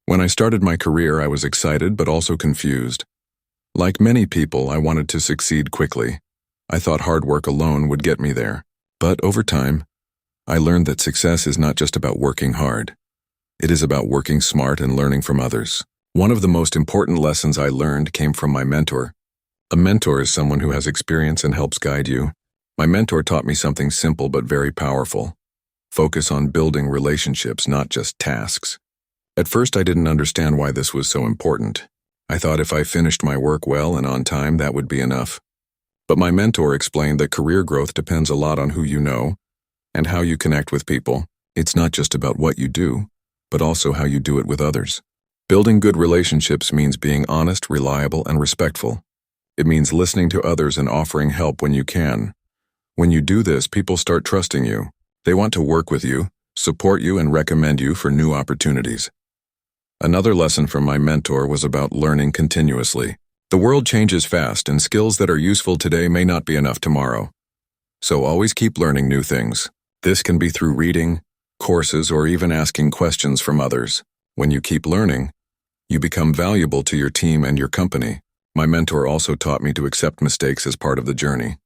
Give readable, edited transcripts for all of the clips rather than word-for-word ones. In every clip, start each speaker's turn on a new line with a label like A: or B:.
A: When I started my career, I was excited but also confused. Like many people, I wanted to succeed quickly. I thought hard work alone would get me there. But over time, I learned that success is not just about working hard. It is about working smart and learning from others. One of the most important lessons I learned came from my mentor. A mentor is someone who has experience and helps guide you. My mentor taught me something simple but very powerful. Focus on building relationships, not just tasks. At first, I didn't understand why this was so important. I thought if I finished my work well and on time, that would be enough. But my mentor explained that career growth depends a lot on who you know and how you connect with people. It's not just about what you do, but also how you do it with others. Building good relationships means being honest, reliable, and respectful. It means listening to others and offering help when you can. When you do this, people start trusting you. They want to work with you, support you, and recommend you for new opportunities. Another lesson from my mentor was about learning continuously. The world changes fast, and skills that are useful today may not be enough tomorrow. So always keep learning new things. This can be through reading, courses, or even asking questions from others. When you keep learning, you become valuable to your team and your company. My mentor also taught me to accept mistakes as part of the journey.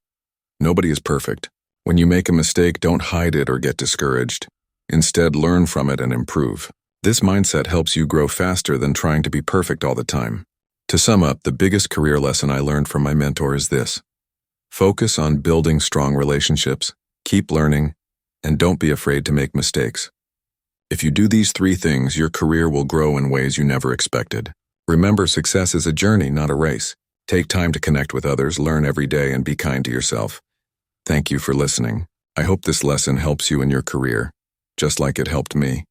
A: Nobody is perfect. When you make a mistake, don't hide it or get discouraged. Instead, learn from it and improve. This mindset helps you grow faster than trying to be perfect all the time. To sum up, the biggest career lesson I learned from my mentor is this: focus on building strong relationships, keep learning, and don't be afraid to make mistakes. If you do these 3 things, your career will grow in ways you never expected. Remember, success is a journey, not a race. Take time to connect with others, learn every day, and be kind to yourself. Thank you for listening. I hope this lesson helps you in your career, just like it helped me.